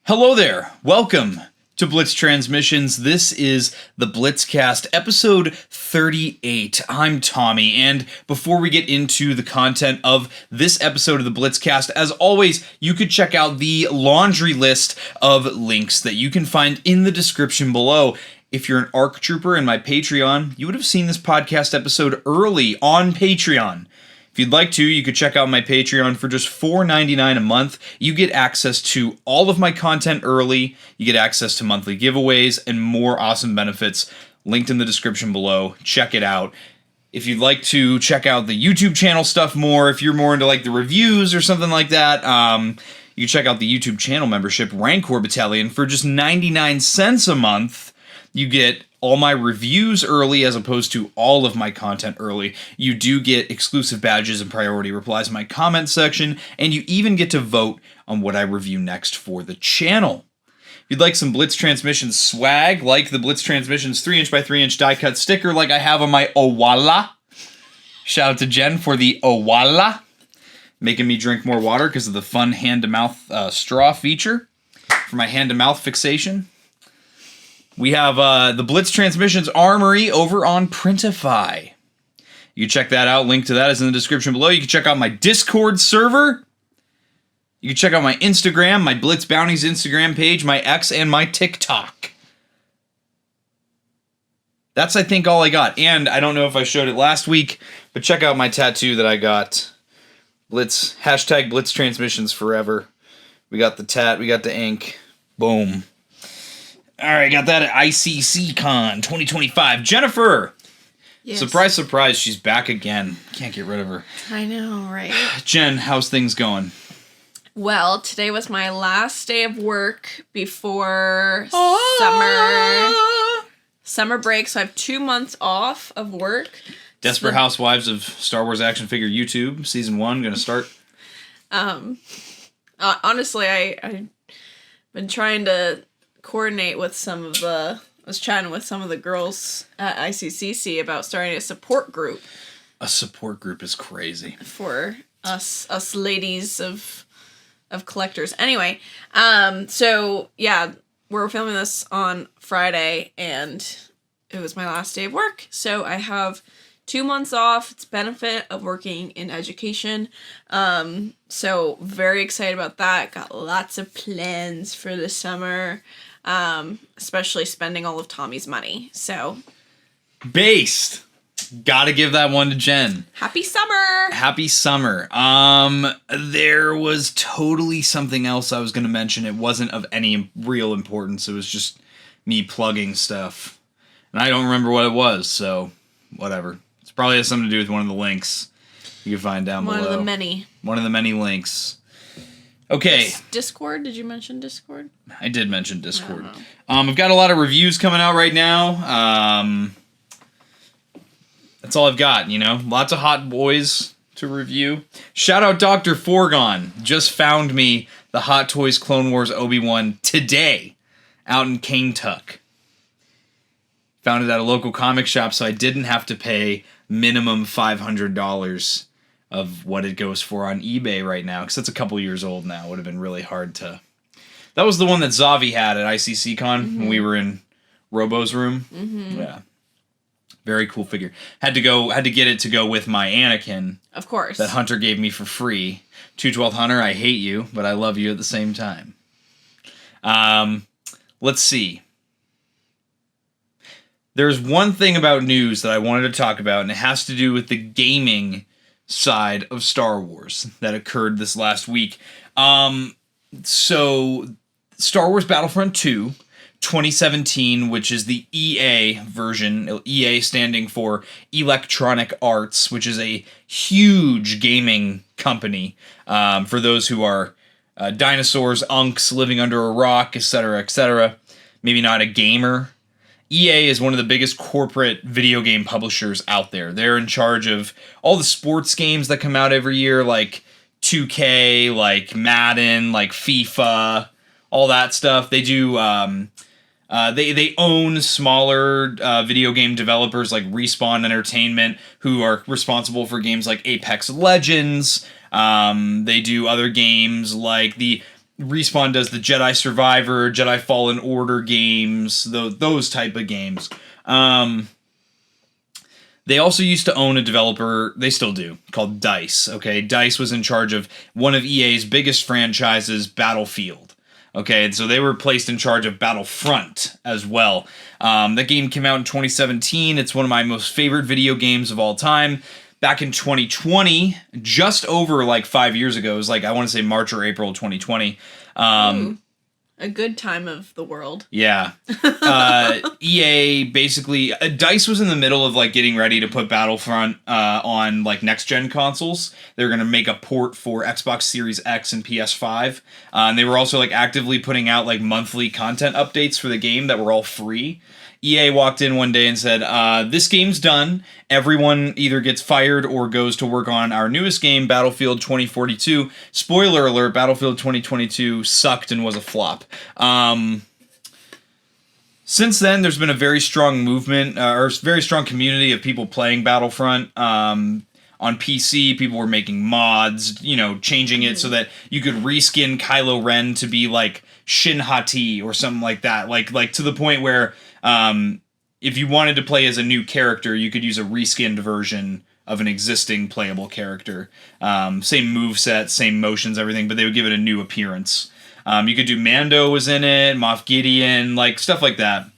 Hello there. Welcome to Blitz Transmissions. This is the Blitzcast, episode 38. I'm Tommy, and before we get into the content of this episode of the Blitzcast, as always, you could check out the laundry list of links that you can find in the description below. If you're an ARC Trooper in my Patreon, you would have seen this podcast episode early on Patreon. If you'd like to, you could check out my Patreon for just $4.99 a month. You get access to all of my content early, you get access to monthly giveaways, and more awesome benefits linked in the description below. Check it out. If you'd like to check out the YouTube channel stuff more, if you're more into like the reviews or something like that, you can check out the YouTube channel membership, Rancor Battalion, for just 99 cents a month. You get all my reviews early as opposed to all of my content early. You do get exclusive badges and priority replies in my comment section, and you even get to vote on what I review next for the channel. If you'd like some Blitz Transmissions swag, like the Blitz Transmissions 3" by 3" die cut sticker like I have on my Owala. Shout out to Jen for the Owala, making me drink more water because of the fun hand-to-mouth straw feature for my hand-to-mouth fixation. We have the Blitz Transmissions Armory over on Printify. You can check that out. Link to that is in the description below. You can check out my Discord server. You can check out my Instagram, my Blitz Bounties Instagram page, my X, and my TikTok. That's, I think, all I got. And I don't know if I showed it last week, but check out my tattoo that I got. Blitz, hashtag Blitz Transmissions forever. We got the tat, we got the ink. Boom. All right, got that at ICC Con 2025. Jennifer! Yes. Surprise, surprise, she's back again. Can't get rid of her. I know, right? Jen, how's things going? Well, today was my last day of work before summer break, so I have 2 months off of work. Desperate Housewives of Star Wars Action Figure YouTube, Season 1, gonna start. Honestly, I've been trying to coordinate with I was chatting with some of the girls at ICCC about starting a support group. A support group is crazy. For us ladies of collectors. Anyway, so yeah, we're filming this on Friday and it was my last day of work. So I have 2 months off. It's benefit of working in education. So very excited about that. Got lots of plans for the summer. Especially spending all of Tommy's money. So based. Gotta give that one to Jen. Happy summer. Happy summer. There was totally something else I was gonna mention. It wasn't of any real importance. It was just me plugging stuff. And I don't remember what it was, so whatever. It's probably has something to do with one of the links you can find down below. One of the many. One of the many links. Okay. Discord? Did you mention Discord? I did mention Discord. I've got a lot of reviews coming out right now. That's all I've got, you know? Lots of hot boys to review. Shout out Dr. Forgon. Just found me the Hot Toys Clone Wars Obi-Wan today out in Kaintuck. Found it at a local comic shop, so I didn't have to pay minimum $500 of what it goes for on eBay right now, because it's a couple years old now. It would have been really hard to... That was the one that Zavi had at ICC Con when we were in Robo's room. Mm-hmm. Yeah. Very cool figure. Had to get it to go with my Anakin. Of course. That Hunter gave me for free. 212 Hunter, I hate you, but I love you at the same time. Let's see. There's one thing about news that I wanted to talk about, and it has to do with the gaming side of Star Wars that occurred this last week. So Star Wars Battlefront 2 2017, which is the EA version, EA standing for Electronic Arts, which is a huge gaming company for those who are dinosaurs, unks, living under a rock, etc., maybe not a gamer. EA is one of the biggest corporate video game publishers out there. They're in charge of all the sports games that come out every year, like 2K, like Madden, like FIFA, all that stuff. They do They own smaller video game developers like Respawn Entertainment, who are responsible for games like Apex Legends. They do other games like Respawn does the Jedi Survivor, Jedi Fallen Order games, those type of games. They also used to own a developer, they still do, called DICE. Okay, DICE was in charge of one of EA's biggest franchises, Battlefield. Okay, and so they were placed in charge of Battlefront as well. That game came out in 2017. It's one of my most favorite video games of all time. Back in 2020, just over like 5 years ago, it was like, I want to say March or April 2020. A good time of the world. Yeah. EA basically, DICE was in the middle of like getting ready to put Battlefront on like next gen consoles. They were going to make a port for Xbox Series X and PS5. And they were also like actively putting out like monthly content updates for the game that were all free. EA walked in one day and said, this game's done. Everyone either gets fired or goes to work on our newest game, Battlefield 2042. Spoiler alert, Battlefield 2022 sucked and was a flop. Since then, there's been a very strong movement, or very strong community of people playing Battlefront. On PC, people were making mods, changing it so that you could reskin Kylo Ren to be like Shin Hati or something like that. Like to the point where if you wanted to play as a new character, you could use a reskinned version of an existing playable character. Same moveset, same motions, everything, but they would give it a new appearance. You could do Mando was in it, Moff Gideon, like stuff like that.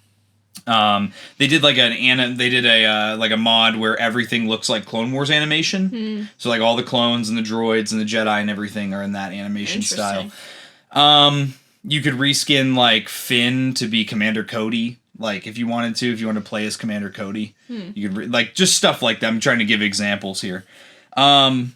They did like a mod where everything looks like Clone Wars animation. So like all the clones and the droids and the Jedi and everything are in that animation style. You could reskin like Finn to be Commander Cody. Like if you wanted to play as Commander Cody, you could like just stuff like that. I'm trying to give examples here. A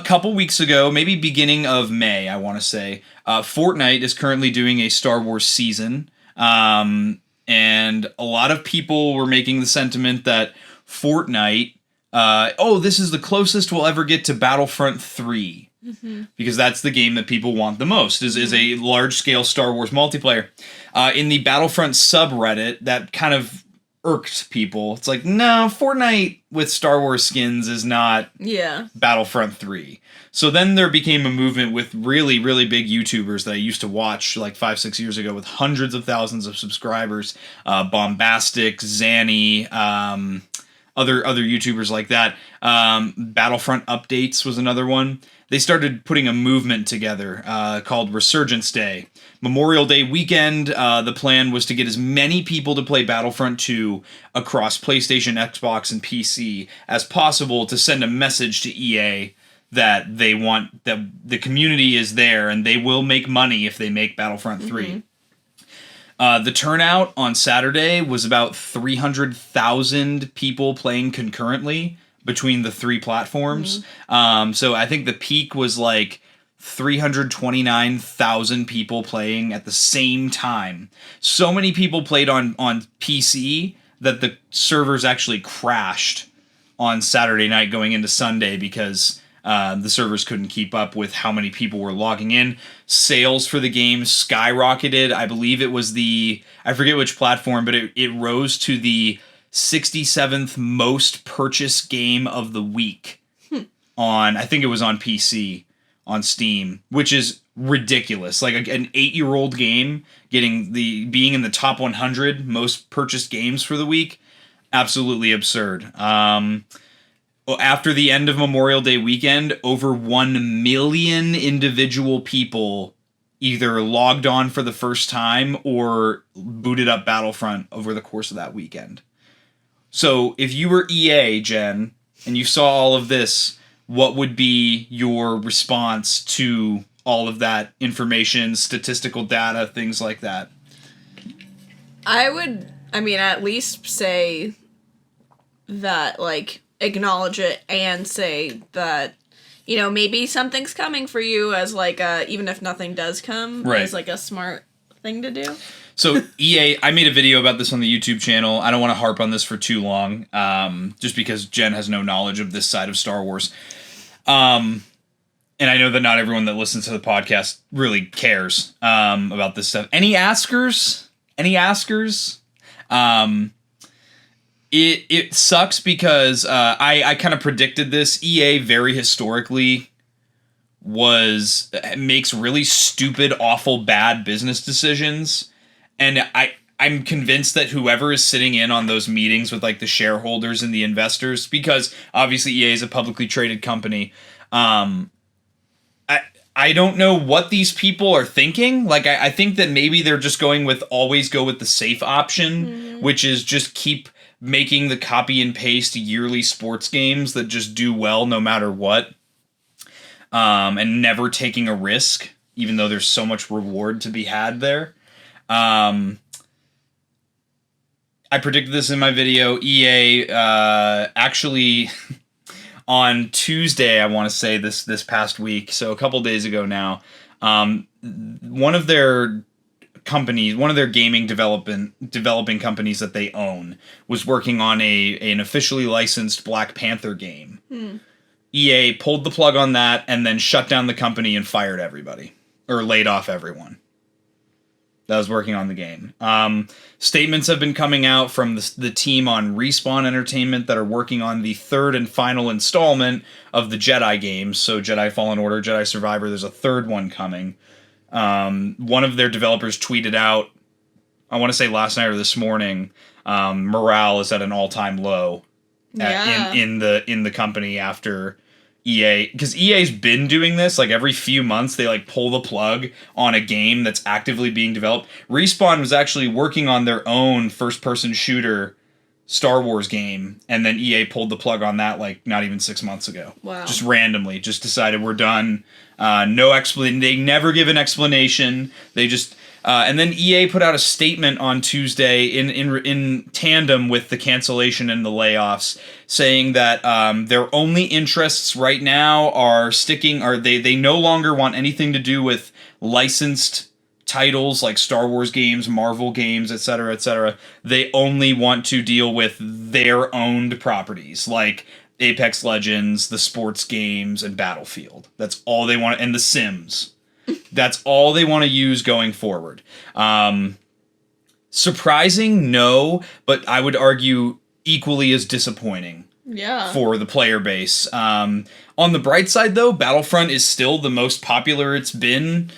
couple weeks ago, maybe beginning of May, I want to say, Fortnite is currently doing a Star Wars season. And a lot of people were making the sentiment that Fortnite, this is the closest we'll ever get to Battlefront 3. Because that's the game that people want the most, is a large-scale Star Wars multiplayer. In the Battlefront subreddit, that kind of irked people. It's like, no, Fortnite with Star Wars skins is not Battlefront 3. So then there became a movement with really, really big YouTubers that I used to watch like 5-6 years ago with hundreds of thousands of subscribers. Bombastic, Zanny, other YouTubers like that. Battlefront Updates was another one. They started putting a movement together called Resurgence Day. Memorial Day weekend, the plan was to get as many people to play Battlefront 2 across PlayStation, Xbox, and PC as possible to send a message to EA that they want, that the community is there and they will make money if they make Battlefront 3. The turnout on Saturday was about 300,000 people playing concurrently between the three platforms. So I think the peak was like 329,000 people playing at the same time. So many people played on PC that the servers actually crashed on Saturday night going into Sunday because the servers couldn't keep up with how many people were logging in. Sales for the game skyrocketed. I believe it was I forget which platform, but it rose to the 67th most purchased game of the week I think it was on PC, on Steam, which is ridiculous. Like an 8-year-old game being in the top 100 most purchased games for the week, absolutely absurd. After the end of Memorial Day weekend, over 1 million individual people either logged on for the first time or booted up Battlefront over the course of that weekend. So if you were EA, Jen, and you saw all of this, what would be your response to all of that information, statistical data, things like that? I would, at least say that, like, acknowledge it and say that, maybe something's coming for you as, like, even if nothing does come, as, like, a smart thing to do. So EA, I made a video about this on the YouTube channel. I don't want to harp on this for too long, just because Jen has no knowledge of this side of Star Wars. and I know that not everyone that listens to the podcast really cares about this stuff. Any askers? It sucks because I kind of predicted this. EA very historically makes really stupid, awful, bad business decisions, and I'm convinced that whoever is sitting in on those meetings with like the shareholders and the investors, because obviously EA is a publicly traded company, I don't know what these people are thinking. Like, I think that maybe they're just always go with the safe option, which is just keep making the copy and paste yearly sports games that just do well no matter what, and never taking a risk, even though there's so much reward to be had there. I predicted this in my video. EA actually... on Tuesday, I want to say this past week, so a couple days ago now, one of their gaming developing companies that they own was working on an officially licensed Black Panther game. EA pulled the plug on that and then shut down the company and fired everybody, or laid off everyone that was working on the game. Statements have been coming out from the team on Respawn Entertainment that are working on the third and final installment of the Jedi games. So Jedi Fallen Order, Jedi Survivor, there's a third one coming. One of their developers tweeted out, I want to say last night or this morning, morale is at an all-time low in the company after EA, because EA's been doing this, like every few months they like pull the plug on a game that's actively being developed. Respawn was actually working on their own first-person shooter Star Wars game, and then EA pulled the plug on that like not even 6 months ago. Wow. Just randomly, just decided we're done. No explanation. They never give an explanation. They just... and then EA put out a statement on Tuesday in tandem with the cancellation and the layoffs, saying that their only interests right now are they no longer want anything to do with licensed titles like Star Wars games, Marvel games, etc., etc. They only want to deal with their owned properties like Apex Legends, the sports games, and Battlefield. That's all they want, and The Sims. That's all they want to use going forward. Surprising? No, but I would argue equally as disappointing. Yeah. For the player base. On the bright side, though, Battlefront is still the most popular it's been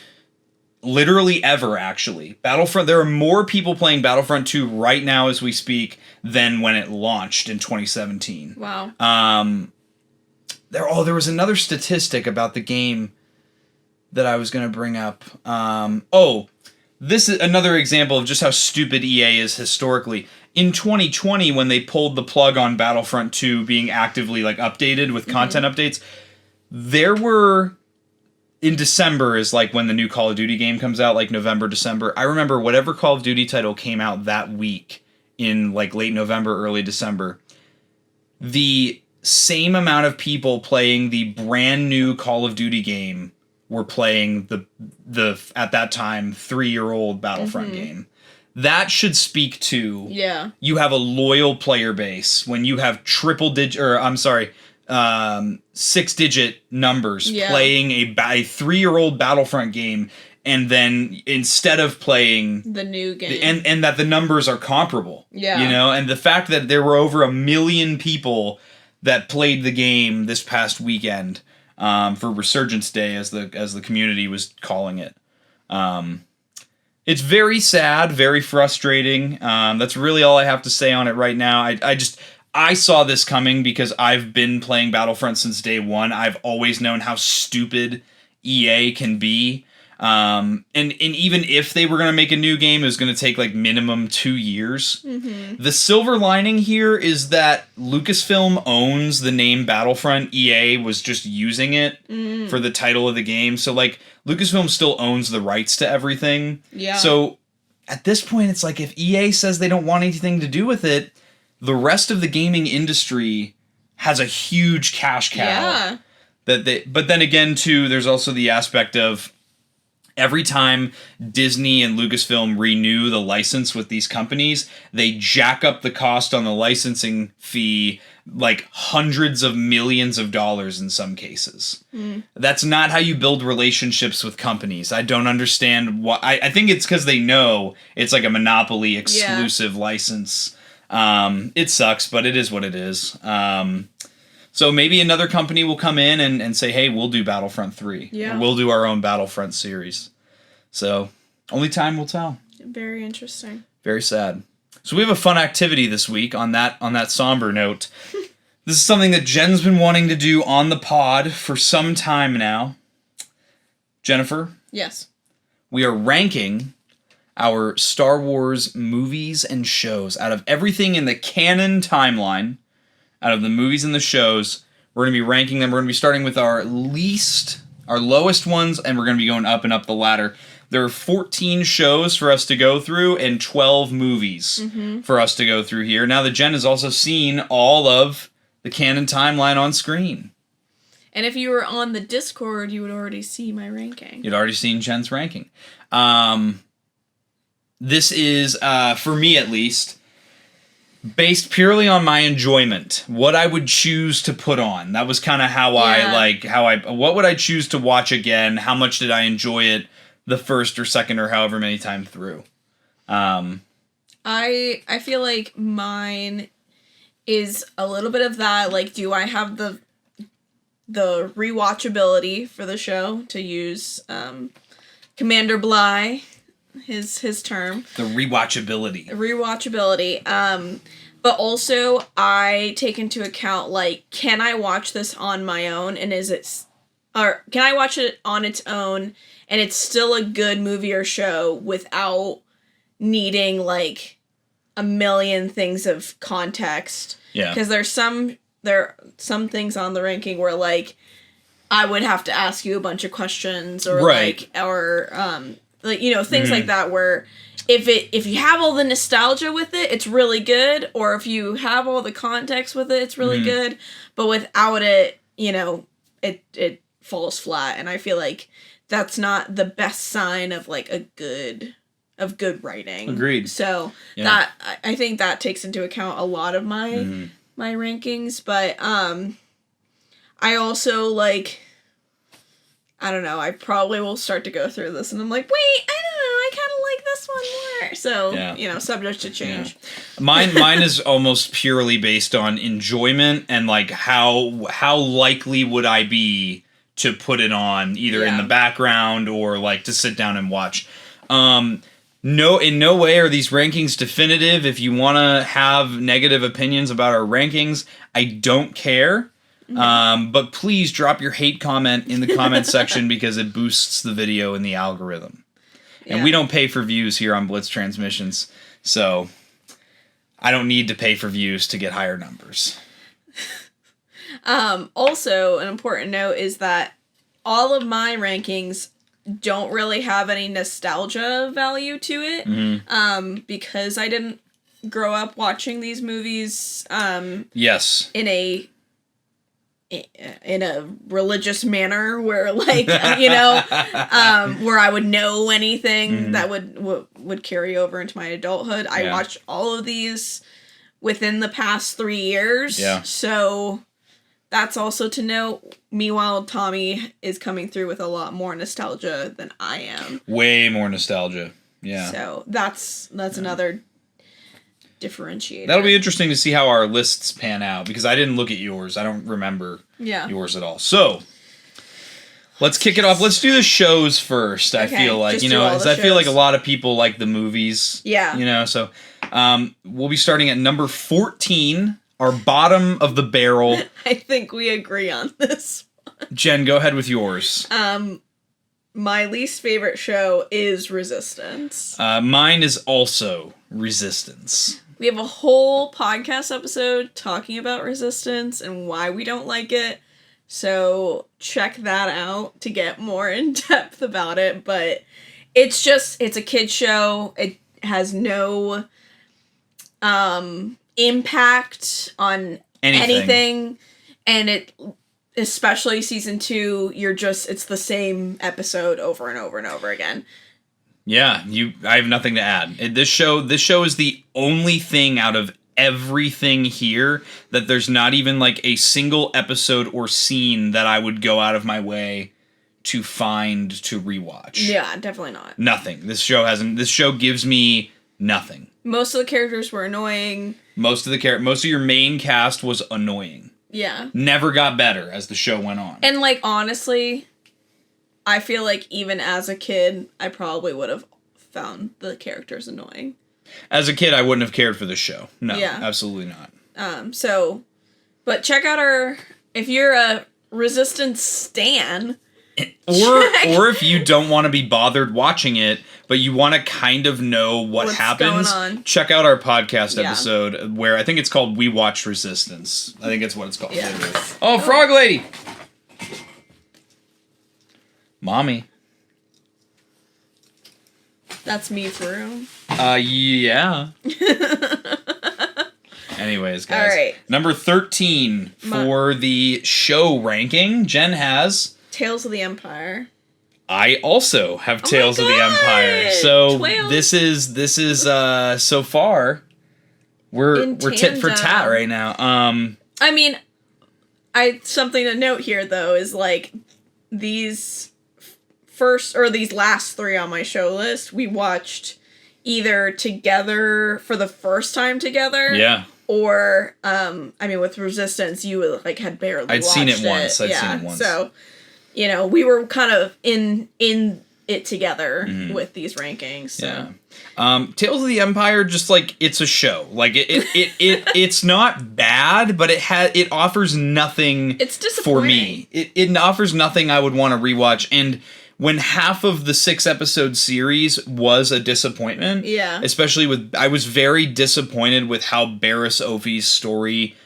literally ever, actually. Battlefront, there are more people playing Battlefront 2 right now as we speak than when it launched in 2017. Wow. There was another statistic about the game that I was going to bring up. This is another example of just how stupid EA is historically. In 2020, when they pulled the plug on Battlefront 2 being actively like updated with content updates, there were... In December is like when the new Call of Duty game comes out, like November, December. I remember whatever Call of Duty title came out that week in like late November, early December, the same amount of people playing the brand new Call of Duty game were playing the at that time 3-year-old Battlefront game. That should speak to you have a loyal player base when you have 6-digit numbers playing a 3-year-old Battlefront game, and then instead of playing the new game, and that the numbers are comparable, and the fact that there were over 1 million people that played the game this past weekend for Resurgence Day, as the community was calling it. It's very sad, very frustrating. That's really all I have to say on it right now. I saw this coming because I've been playing Battlefront since day one. I've always known how stupid EA can be. And even if they were going to make a new game, it was going to take like minimum 2 years. The silver lining here is that Lucasfilm owns the name Battlefront. EA was just using it for the title of the game. So like Lucasfilm still owns the rights to everything. Yeah. So at this point, it's like if EA says they don't want anything to do with it, the rest of the gaming industry has a huge cash cow. Yeah. But then again, too, there's also the aspect of every time Disney and Lucasfilm renew the license with these companies, they jack up the cost on the licensing fee like hundreds of millions of dollars in some cases. That's not how you build relationships with companies. I don't understand why. I think it's because they know it's like a monopoly exclusive license. It sucks, but it is what it is. So maybe another company will come in and say, hey, we'll do Battlefront 3. Yeah. Or we'll do our own Battlefront series. So only time will tell. Very interesting. Very sad. So we have a fun activity this week on that somber note. This is something that Jen's been wanting to do on the pod for some time now. Jennifer? Yes. We are ranking our Star Wars movies and shows out of everything in the canon timeline. Out of the movies and the shows, we're going to be ranking them. We're going to be starting with our lowest ones, and we're going to be going up and up the ladder. There are 14 shows for us to go through and 12 movies for us to go through here. Now that Jen has also seen all of the canon timeline on screen. And if you were on the Discord, you would already see my ranking. You'd already seen Jen's ranking. This is, for me at least, based purely on my enjoyment, what I would choose to put on. That was kind of how what would I choose to watch again? How much did I enjoy it the first or second or however many times through? I feel like mine is a little bit of that. Like, do I have the rewatchability for the show, to use Commander Bly, his term? The rewatchability. But also I take into account, like, can I watch this on my own, and can I watch it on its own and it's still a good movie or show without needing like a million things of context? Yeah. Because there are some things on the ranking where, like, I would have to ask you a bunch of questions, or right. Things like that, where if you have all the nostalgia with it, it's really good, or if you have all the context with it, it's really good, but without it, it falls flat, and I feel like that's not the best sign of like good writing. Agreed. So that, I think that takes into account a lot of my rankings, but I also, like, I don't know, I probably will start to go through this and I'm like, wait, I don't know, I kind of like this one more. So, subject to change. Yeah. Mine is almost purely based on enjoyment and, like, how likely would I be to put it on either in the background or, like, to sit down and watch. In no way are these rankings definitive. If you want to have negative opinions about our rankings, I don't care. But please drop your hate comment in the comment section, because it boosts the video in the algorithm. Yeah. And we don't pay for views here on Blitz Transmissions, so I don't need to pay for views to get higher numbers. Also, an important note is that all of my rankings don't really have any nostalgia value to it, because I didn't grow up watching these movies yes, in a religious manner where, like, where I would know anything that would carry over into my adulthood. I watched all of these within the past 3 years. Yeah. So that's also to note. Meanwhile, Tommy is coming through with a lot more nostalgia than I am. Way more nostalgia. Yeah. So that's another differentiator. That'll be interesting to see how our lists pan out, because I didn't look at yours. I don't remember yours at all. So let's kick it off. Let's do the shows first. Okay, I feel like, I feel like a lot of people like the movies. Yeah. So we'll be starting at number 14, our bottom of the barrel. I think we agree on this one. Jen, go ahead with yours. My least favorite show is Resistance. Mine is also Resistance. We have a whole podcast episode talking about Resistance and why we don't like it. So check that out to get more in depth about it. But it's a kid's show. It has no impact on anything. And especially season 2, it's the same episode over and over and over again. Yeah, I have nothing to add. This show is the only thing out of everything here that there's not even like a single episode or scene that I would go out of my way to find to rewatch. Yeah, definitely not. Nothing. This show gives me nothing. Most of the characters were annoying. Most of your main cast was annoying. Yeah. Never got better as the show went on. And like honestly, I feel like even as a kid, I probably would have found the characters annoying. As a kid, I wouldn't have cared for this show. No, yeah. Absolutely not. But check out if you're a Resistance stan, or if you don't want to be bothered watching it, but you want to kind of know what's happens, going on. Check out our podcast episode where I think it's called We Watched Resistance. I think it's what it's called. Yeah. Oh, Frog Lady! Mommy. That's me for real. Yeah. Anyways, guys. All right. Number 13 for the show ranking, Jen has Tales of the Empire. I also have Tales of the Empire. So 12. this is so far we're tit for tat right now. I mean, something to note here though is like these last 3 on my show list we watched either together for the first time together. Yeah. Or with Resistance you like had barely watched it. I'd seen it once. So, we were kind of in it together with these rankings. So. Yeah. Tales of the Empire, just like it's a show. Like it's not bad, but it offers nothing. It's disappointing for me. It offers nothing I would want to rewatch. And when half of the 6-episode series was a disappointment, especially I was very disappointed with how Barriss Offee's story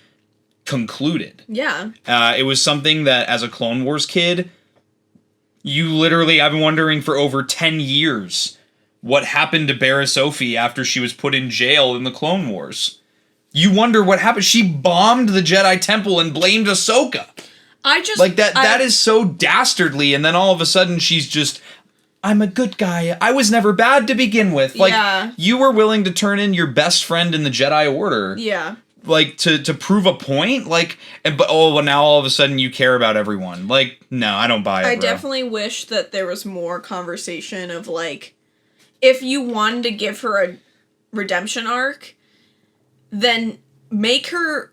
concluded. Yeah. It was something that, as a Clone Wars kid, I've been wondering for over 10 years what happened to Barriss Offee after she was put in jail in the Clone Wars. You wonder what happened. She bombed the Jedi Temple and blamed Ahsoka. That is so dastardly, and then all of a sudden she's just, I'm a good guy. I was never bad to begin with. You were willing to turn in your best friend in the Jedi Order. Yeah. To prove a point? Now all of a sudden you care about everyone. No, I don't buy it, I definitely wish that there was more conversation of, if you wanted to give her a redemption arc, then make her,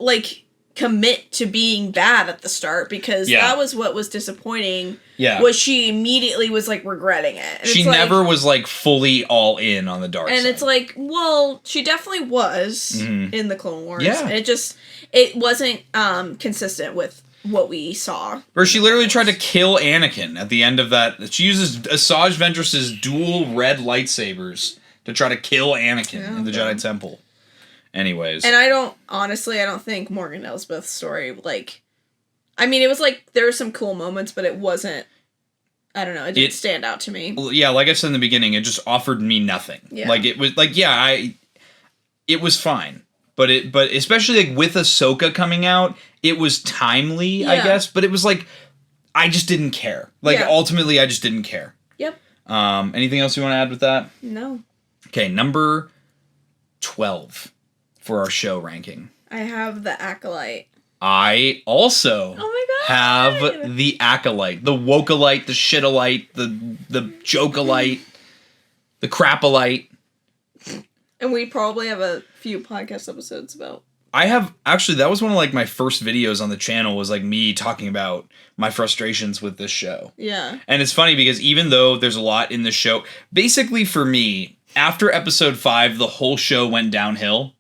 commit to being bad at the start, because that was what was disappointing. Yeah. Was she immediately was regretting it. And she never was fully all in on the dark side. And it's she definitely was in the Clone Wars. Yeah. And it wasn't consistent with what we saw. Or she literally tried to kill Anakin at the end of that. She uses Asajj Ventress's dual red lightsabers to try to kill Anakin in the Jedi Temple. Anyways. And I don't think Morgan Elsbeth's story, it was there were some cool moments, but it wasn't, I don't know, it didn't stand out to me. Yeah, like I said in the beginning, it just offered me nothing. Yeah. It was, it was fine. But especially, with Ahsoka coming out, it was timely, I guess, but it was, I just didn't care. Ultimately, I just didn't care. Yep. Anything else you want to add with that? No. Okay, number 12. For our show ranking. I have the Acolyte. I also have the Acolyte. The Wokealite, the Shitalite, the Jokealite, the Crapalite. And we probably have a few podcast episodes about. That was one of my first videos on the channel was me talking about my frustrations with this show. Yeah. And it's funny because even though there's a lot in the show, basically for me, after episode 5, the whole show went downhill.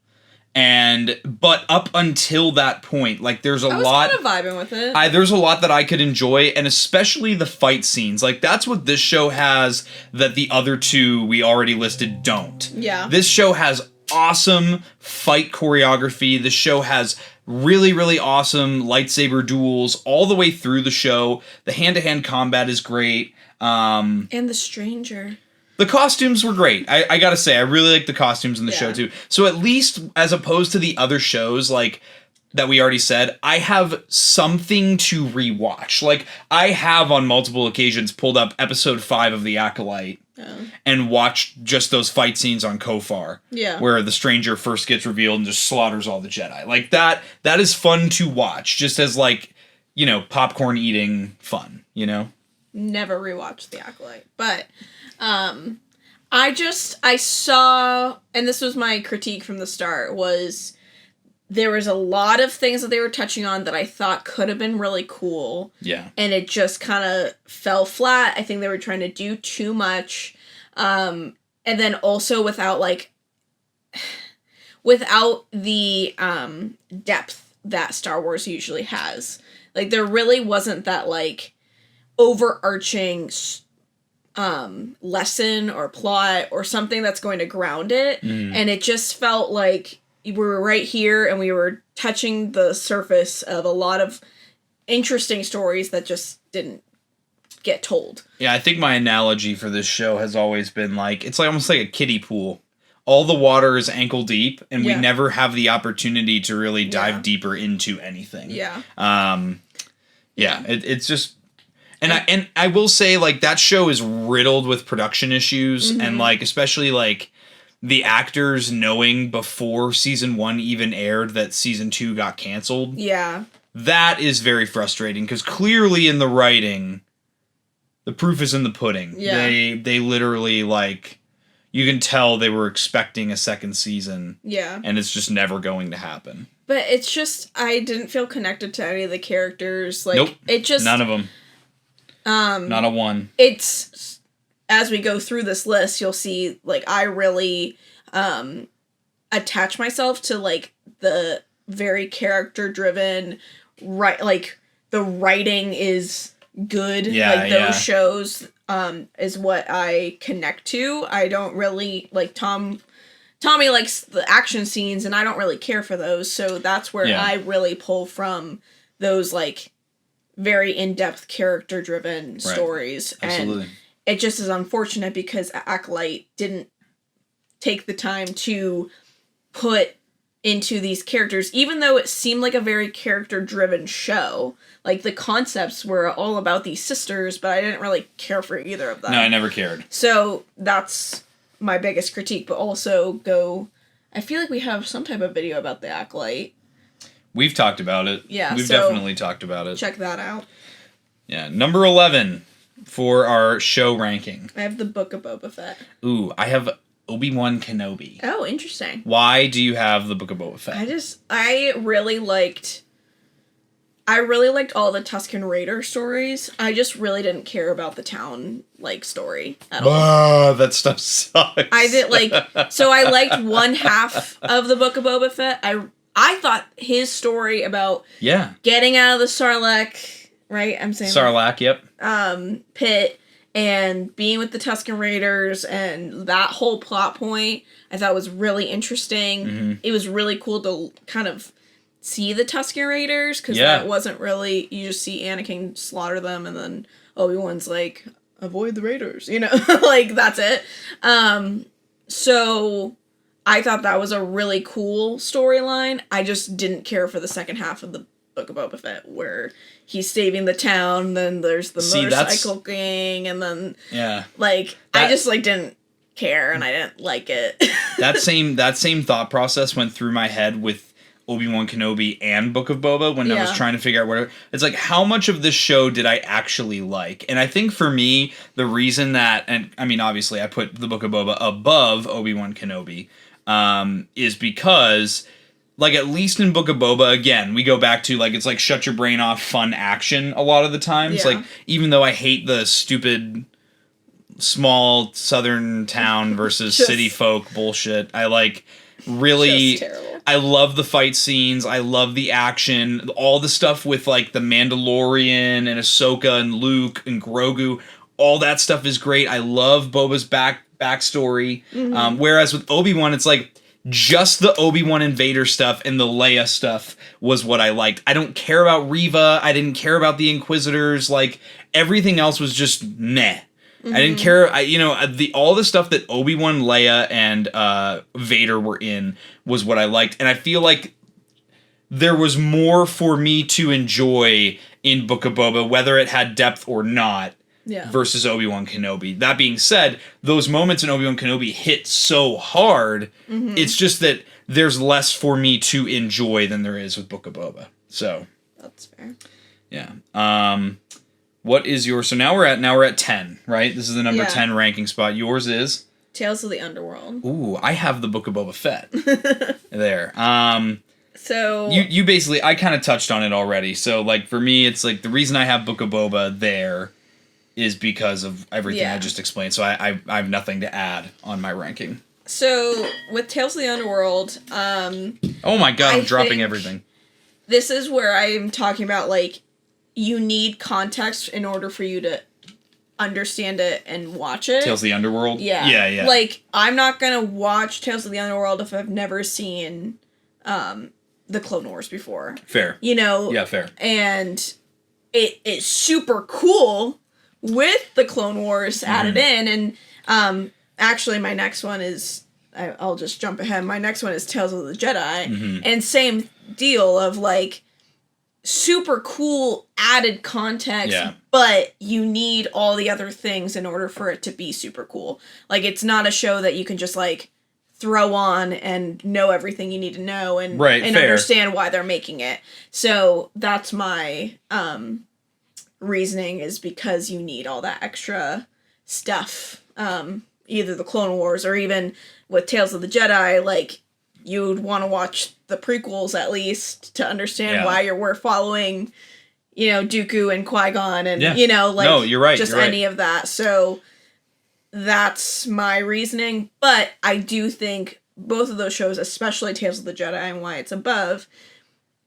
But up until that point, there's a lot. I was kind of vibing with it. There's a lot that I could enjoy, and especially the fight scenes. That's what this show has that the other 2 we already listed don't. Yeah. This show has awesome fight choreography. This show has really, really awesome lightsaber duels all the way through the show. The hand-to-hand combat is great. And the Stranger. The costumes were great. I gotta say, I really like the costumes in the show, too. So at least, as opposed to the other shows, that we already said, I have something to rewatch. Like, I have on multiple occasions pulled up episode 5 of The Acolyte and watched just those fight scenes on Kofar. Yeah. Where the stranger first gets revealed and just slaughters all the Jedi. Like, that is fun to watch, just as, like, you know, popcorn eating fun, you know? Never rewatched The Acolyte. But, I saw, and this was my critique from the start, was there was a lot of things that they were touching on that I thought could have been really cool. Yeah. And it just kind of fell flat. I think they were trying to do too much. And then also without the depth that Star Wars usually has. Like, there really wasn't that, like, overarching lesson or plot or something that's going to ground it. And it just felt like we were right here and we were touching the surface of a lot of interesting stories that just didn't get told. Yeah, I think my analogy for this show has always been like, it's like almost like a kiddie pool. All the water is ankle deep and we never have the opportunity to really dive deeper into anything. Yeah. It's just, and I will say, like, that show is riddled with production issues and, like, especially, like, the actors knowing before season 1 even aired that season 2 got canceled. Yeah. That is very frustrating because clearly in the writing, the proof is in the pudding. Yeah. They literally, like, you can tell they were expecting a second season. Yeah. And it's just never going to happen. But it's just, I didn't feel connected to any of the characters. Like, nope. It just... None of them. Not a one. It's... As we go through this list, you'll see, like, I really attach myself to, like, the very character-driven, like, the writing is good. Yeah, like, those shows is what I connect to. I don't really, like, Tommy likes the action scenes, and I don't really care for those, so that's where I really pull from those, like, very in-depth, character-driven stories. Absolutely. And it just is unfortunate because Acolyte didn't take the time to put into these characters, even though it seemed like a very character-driven show. Like, the concepts were all about these sisters, but I didn't really care for either of them. No, I never cared. So, that's my biggest critique, but also I feel like we have some type of video about the Acolyte. We've talked about it. Yeah, We've definitely talked about it. Check that out. Yeah, number 11 for our show ranking. I have the Book of Boba Fett. Ooh, I have Obi-Wan Kenobi. Oh, interesting. Why do you have the Book of Boba Fett? I really liked all the Tusken Raider stories. I just really didn't care about the town, like, story at all. That stuff sucks. I did, so I liked one half of the Book of Boba Fett. I thought his story about getting out of the Sarlacc, right? I'm saying Sarlacc, yep. Pit and being with the Tusken Raiders and that whole plot point I thought was really interesting. Mm-hmm. It was really cool to kind of see the Tusken Raiders because that wasn't really, you just see Anakin slaughter them and then Obi-Wan's like, avoid the Raiders, you know, like that's it. So I thought that was a really cool storyline. I just didn't care for the second half of the Book of Boba Fett where he's saving the town, then there's the motorcycle gang, and then I just like didn't care and I didn't like it. that same thought process went through my head with Obi-Wan Kenobi and Book of Boba when I was trying to figure out whatever. It's like, how much of this show did I actually like? And I think for me, the reason that, and I mean, obviously I put the Book of Boba above Obi-Wan Kenobi, is because, like, at least in Book of Boba, again, we go back to, like, it's like shut your brain off fun action a lot of the times. Like, even though I hate the stupid small southern town versus city folk bullshit, I like really, I love the fight scenes. I love the action. All the stuff with, like, the Mandalorian and Ahsoka and Luke and Grogu. All that stuff is great. I love Boba's backstory. Mm-hmm. Whereas with Obi-Wan, it's like, just the Obi-Wan and Vader stuff and the Leia stuff was what I liked. I don't care about Reva. I didn't care about the Inquisitors. Like, everything else was just meh. Mm-hmm. I didn't care. All the stuff that Obi-Wan, Leia, and Vader were in was what I liked. And I feel like there was more for me to enjoy in Book of Boba, whether it had depth or not, versus Obi-Wan Kenobi. That being said, those moments in Obi-Wan Kenobi hit so hard, it's just that there's less for me to enjoy than there is with Book of Boba. So that's fair. Yeah. What is yours? So now we're at 10, right? This is the number 10 ranking spot. Yours is Tales of the Underworld. Ooh, I have the Book of Boba Fett. There. So you basically, I kind of touched on it already. So like for me, it's like the reason I have Book of Boba there is because of everything I just explained. So I have nothing to add on my ranking. So with Tales of the Underworld, oh my god, I'm dropping everything. This is where I'm talking about like you need context in order for you to understand it and watch it. Tales of the Underworld? Yeah. Like, I'm not gonna watch Tales of the Underworld if I've never seen the Clone Wars before. Fair. You know? Yeah, fair. And it's super cool with the Clone Wars added in. And actually, my next one is... I'll just jump ahead. My next one is Tales of the Jedi. And same deal of, like, super cool added context, but you need all the other things in order for it to be super cool. Like, it's not a show that you can just, like, throw on and know everything you need to know and understand why they're making it. So that's my reasoning, is because you need all that extra stuff. Either the Clone Wars or even with Tales of the Jedi, like, you would want to watch the prequels at least to understand why we're following, you know, Dooku and Qui-Gon and, you know, like, no, you're right, just any of that. So that's my reasoning. But I do think both of those shows, especially Tales of the Jedi and why it's above,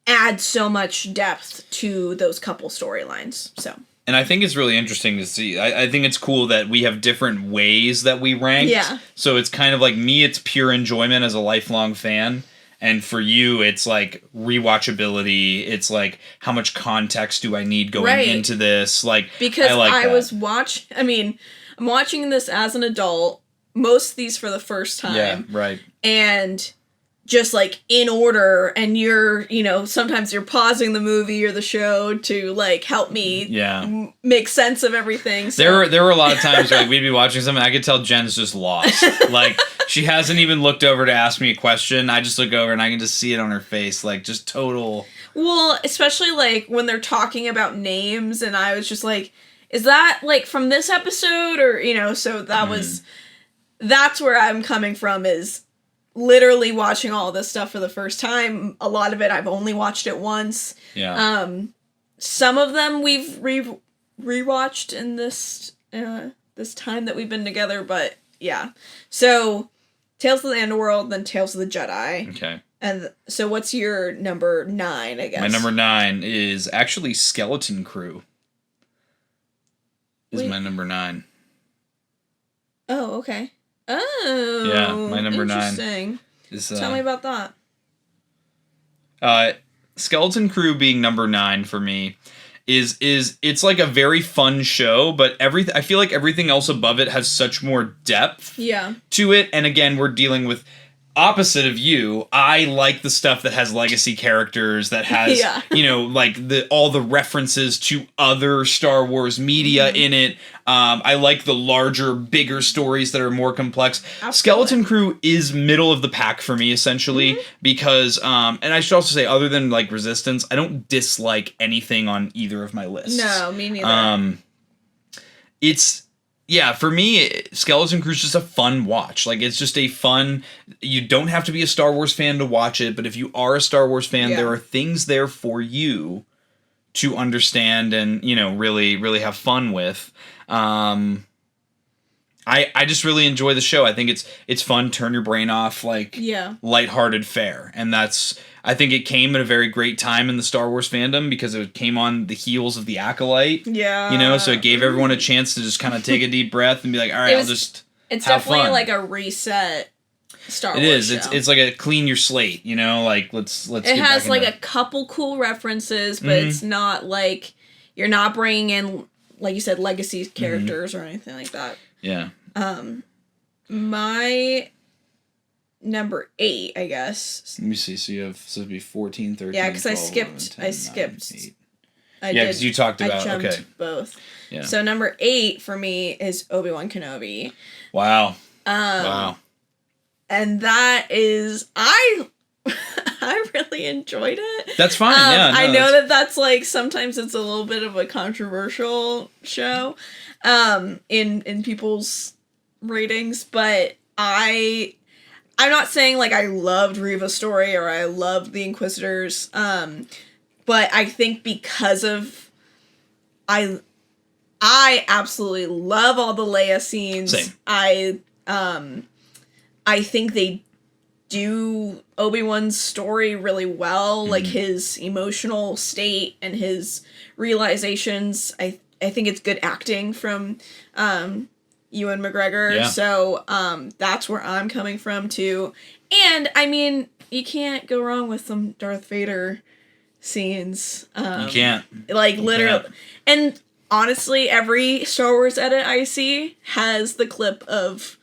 add so much depth to those couple storylines. So. And I think it's really interesting to see. I think it's cool that we have different ways that we rank. Yeah. So it's kind of like me, it's pure enjoyment as a lifelong fan. And for you, it's like rewatchability. It's like, how much context do I need going into this? Like, because I I'm watching this as an adult, most of these for the first time. Yeah, right. And just like in order, and you're, you know, sometimes you're pausing the movie or the show to like help me make sense of everything. So. There were a lot of times where like, we'd be watching something, I could tell Jen's just lost. Like, she hasn't even looked over to ask me a question. I just look over and I can just see it on her face, like just total. Well, especially like when they're talking about names, and I was just like, is that like from this episode, or, you know? So that's where I'm coming from, is literally watching all this stuff for the first time. A lot of it I've only watched it once. Yeah. Some of them we've rewatched in this this time that we've been together, but yeah. So Tales of the Underworld, then Tales of the Jedi. Okay. And so what's your number 9, I guess? My number 9 is actually Skeleton Crew. My number 9. Oh, okay. Oh, yeah, my number 9. Interesting. Tell me about that. Skeleton Crew being number 9 for me is it's like a very fun show, but I feel like everything else above it has such more depth to it. And again, we're dealing with opposite of you. I like the stuff that has legacy characters, that has you know, like all the references to other Star Wars media in it. I like the larger, bigger stories that are more complex. Absolutely. Skeleton Crew is middle of the pack for me, essentially, because and I should also say, other than like Resistance, I don't dislike anything on either of my lists. No, me neither. For me, Skeleton Crew is just a fun watch. Like, it's just a fun... You don't have to be a Star Wars fan to watch it, but if you are a Star Wars fan, there are things there for you to understand and, you know, really, really have fun with. I just really enjoy the show. I think it's fun, turn your brain off, like, lighthearted fare. And that's... I think it came at a very great time in the Star Wars fandom, because it came on the heels of The Acolyte. Yeah. You know, so it gave everyone a chance to just kind of take a deep breath and be like, all right, It's definitely fun. Like a reset Star Wars show. It's like a clean your slate, you know? Like, let's It has like a couple cool references, but it's not like... You're not bringing in, like you said, legacy characters or anything like that. Yeah. My number 8, I guess. Let me see. So it'd be 14, 13, Yeah, because I 12, skipped. 11, 10, I 9, skipped. 8. I Yeah, because you talked about. I jumped okay. both. Yeah. So number 8 for me is Obi-Wan Kenobi. Wow. Wow. And that is I really enjoyed it. That's fine. Yeah. No, I know that's like sometimes it's a little bit of a controversial show, in people's ratings, but I'm not saying like I loved Reva's story or I loved the Inquisitors, but I think because of I absolutely love all the Leia scenes. Same. I think they do Obi-Wan's story really well, like his emotional state and his realizations. I think it's good acting from Ewan McGregor. Yeah. So that's where I'm coming from too. And I mean, you can't go wrong with some Darth Vader scenes. You can't. Like literally. And honestly, every Star Wars edit I see has the clip of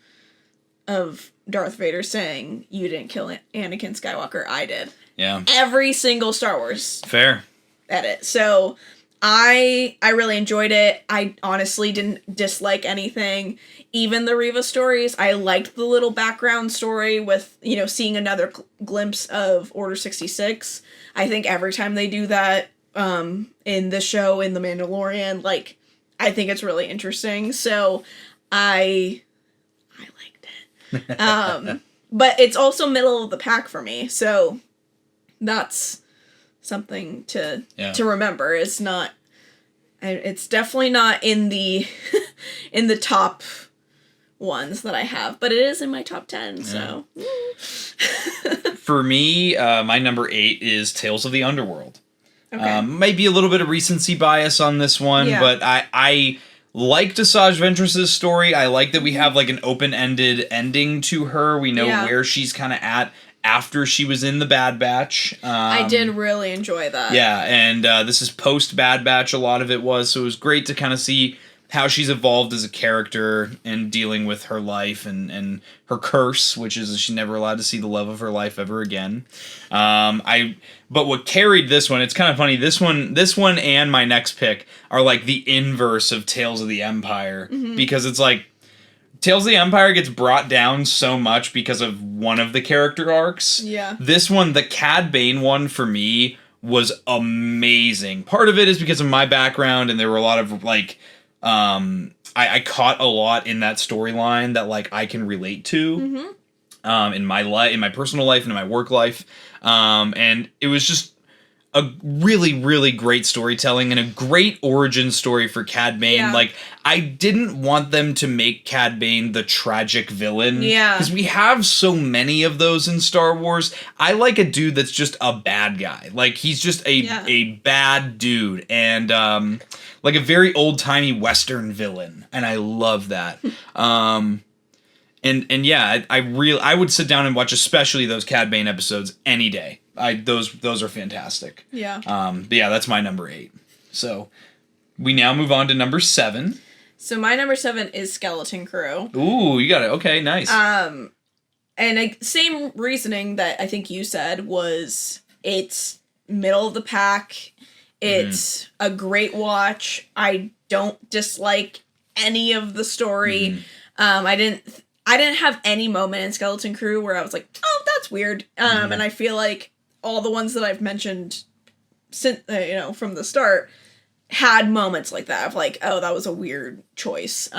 Darth Vader saying, "You didn't kill Anakin Skywalker, I did." Yeah. Every single Star Wars Fair. edit. So I really enjoyed it. I honestly didn't dislike anything. Even the Reva stories, I liked the little background story with, seeing another glimpse of Order 66. I think every time they do that in the show, in The Mandalorian, like, I think it's really interesting. So I liked it. But it's also middle of the pack for me. So that's something to remember. It's definitely not in the in the top ones that I have, but it is in my top 10. So for me, my number 8 is Tales of the Underworld. Okay. Might be a little bit of recency bias on this one, but I like Asajj Ventress's story. I like that we have like an open-ended ending to her. We know where she's kind of at after she was in the Bad Batch. I did really enjoy that. Yeah, and this is post-Bad Batch, a lot of it was, so it was great to kind of see how she's evolved as a character and dealing with her life and her curse, which is she's never allowed to see the love of her life ever again. But what carried this one, it's kind of funny, this one and my next pick are like the inverse of Tales of the Empire, because it's like Tales of the Empire gets brought down so much because of one of the character arcs. Yeah. This one, the Cad Bane one, for me, was amazing. Part of it is because of my background, and there were a lot of, like, I caught a lot in that storyline that, like, I can relate to in my personal life and in my work life. And it was just a really, really great storytelling and a great origin story for Cad Bane. Yeah. Like, I didn't want them to make Cad Bane the tragic villain. Yeah. Because we have so many of those in Star Wars. I like a dude that's just a bad guy. Like, he's just a bad dude. And, like a very old-timey Western villain. And I love that. And yeah, I would sit down and watch especially those Cad Bane episodes any day. Those are fantastic. Yeah. But yeah, that's my number 8. So we now move on to number 7. So my number 7 is Skeleton Crew. Ooh, you got it. Okay, nice. And same reasoning that I think you said was it's middle of the pack. It's a great watch. I don't dislike any of the story. I didn't have any moment in Skeleton Crew where I was like, oh, that's weird. And I feel like all the ones that I've mentioned since, from the start had moments like that of like, oh, that was a weird choice.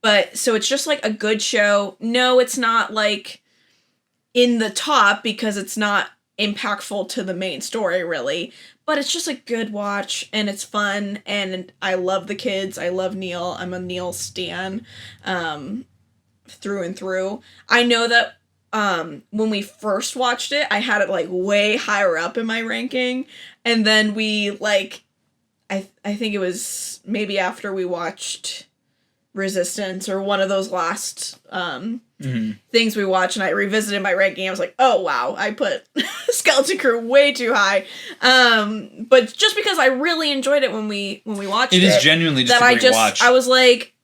But so it's just like a good show. No, it's not like in the top because it's not impactful to the main story really, but it's just a good watch and it's fun and I love the kids. I love Neil. I'm a Neil stan through and through. I know that when we first watched it, I had it like way higher up in my ranking, and then we like I think it was maybe after we watched Resistance or one of those last things we watched, and I revisited my ranking. I was like, oh wow, I put Skeleton Crew way too high. But just because I really enjoyed it when we watched it, it is genuinely just a great watch. I was like,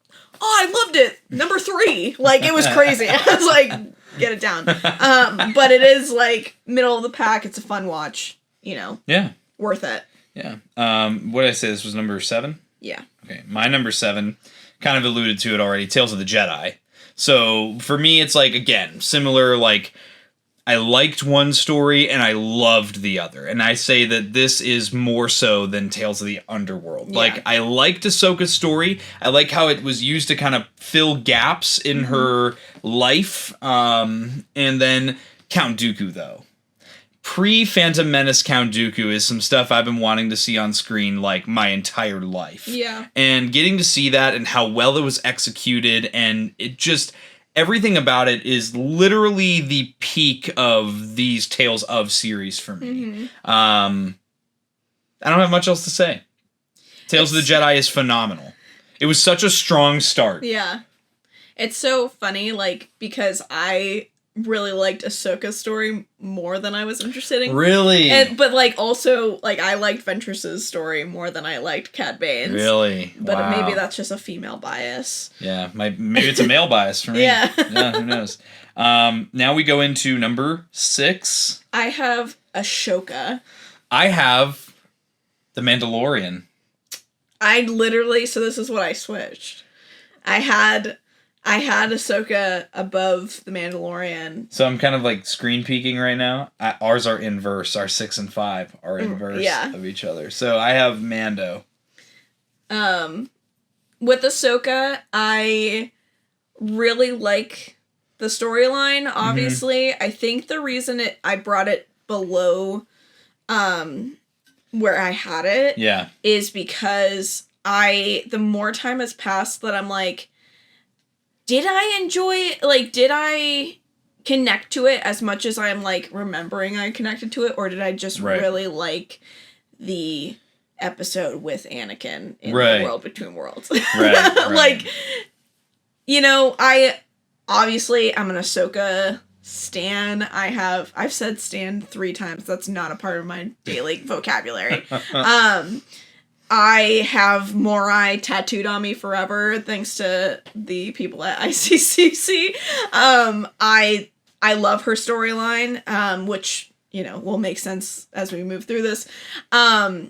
oh, I loved it. Number 3, like it was crazy. I was like, get it down. But it is like middle of the pack. It's a fun watch. You know. Yeah. Worth it. Yeah. What did I say? This was number 7? Yeah. Okay. My number 7, kind of alluded to it already, Tales of the Jedi. So for me, it's like, again, similar, like, I liked one story and I loved the other. And I say that this is more so than Tales of the Underworld. Yeah. Like, I liked Ahsoka's story. I like how it was used to kind of fill gaps in her life. And then Count Dooku, though. Pre-Phantom Menace Count Dooku is some stuff I've been wanting to see on screen like my entire life. Yeah. And getting to see that and how well it was executed, and it just, everything about it is literally the peak of these Tales of series for me. I don't have much else to say. Tales of the Jedi is phenomenal. It was such a strong start. Yeah. It's so funny, like, because I really liked Ahsoka's story more than I was interested in. Really? But, like, also, like, I liked Ventress's story more than I liked Cad Bane's. Really? But wow. maybe that's just a female bias. Yeah, maybe it's a male bias for me. Yeah. Yeah, who knows? Now we go into number 6. I have Ashoka. I have The Mandalorian. So this is what I switched. I had Ahsoka above The Mandalorian. So I'm kind of like screen peeking right now. Ours are inverse. Our 6 and 5 are inverse of each other. So I have Mando. With Ahsoka, I really like the storyline, obviously. I think the reason I brought it below where I had it is because the more time has passed that I'm like, did I connect to it as much as I'm, like, remembering I connected to it, or did I just really like the episode with Anakin in the World Between Worlds? Right. Like, you know, I'm an Ahsoka stan. I've said stan 3 times. That's not a part of my daily vocabulary. I have Morai tattooed on me forever, thanks to the people at ICCC. I love her storyline, which, you know, will make sense as we move through this. I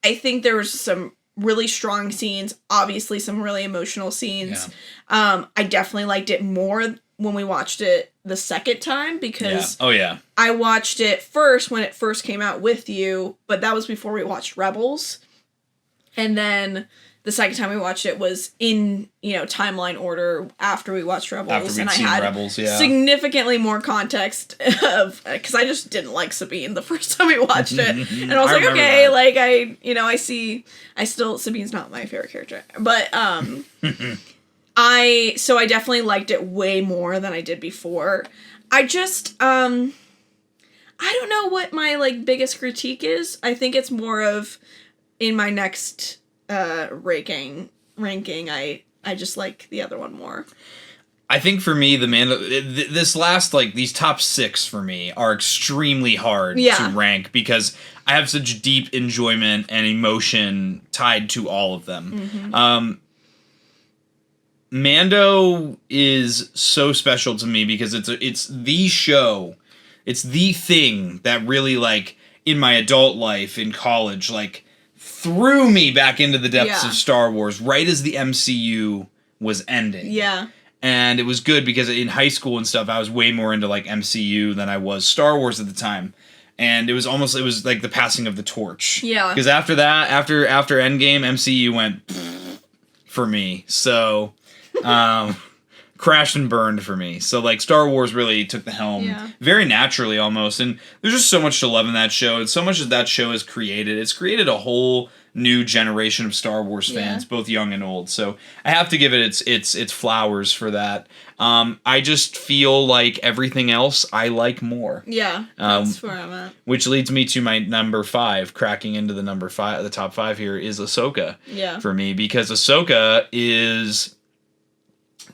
think there was some really strong scenes, obviously some really emotional scenes. Yeah. I definitely liked it more when we watched it the second time because I watched it first when it first came out with you, but that was before we watched Rebels. And then the second time we watched it was in, you know, timeline order after we watched Rebels. And I had significantly more context of, because I just didn't like Sabine the first time we watched it. And I was like, okay, that. Sabine's not my favorite character. But, I definitely liked it way more than I did before. I just, I don't know what my, like, biggest critique is. I think it's more of, in my next, ranking, I just like the other one more. I think for me, this last, like, these top 6 for me are extremely hard to rank because I have such deep enjoyment and emotion tied to all of them. Mando is so special to me because it's the show, it's the thing that really, like, in my adult life, in college, like, threw me back into the depths of Star Wars right as the MCU was ending. Yeah. And it was good because in high school and stuff, I was way more into, like, MCU than I was Star Wars at the time. And it was like the passing of the torch. Yeah. Because after that, after Endgame, MCU went for me. So crashed and burned for me. So, like, Star Wars really took the helm very naturally almost. And there's just so much to love in that show. And so much that show has created. It's created a whole new generation of Star Wars fans, both young and old. So I have to give it its flowers for that. I just feel like everything else I like more. Yeah, that's where I'm at. Which leads me to my number 5, cracking into the top 5 here, is Ahsoka. Yeah. For me, because Ahsoka is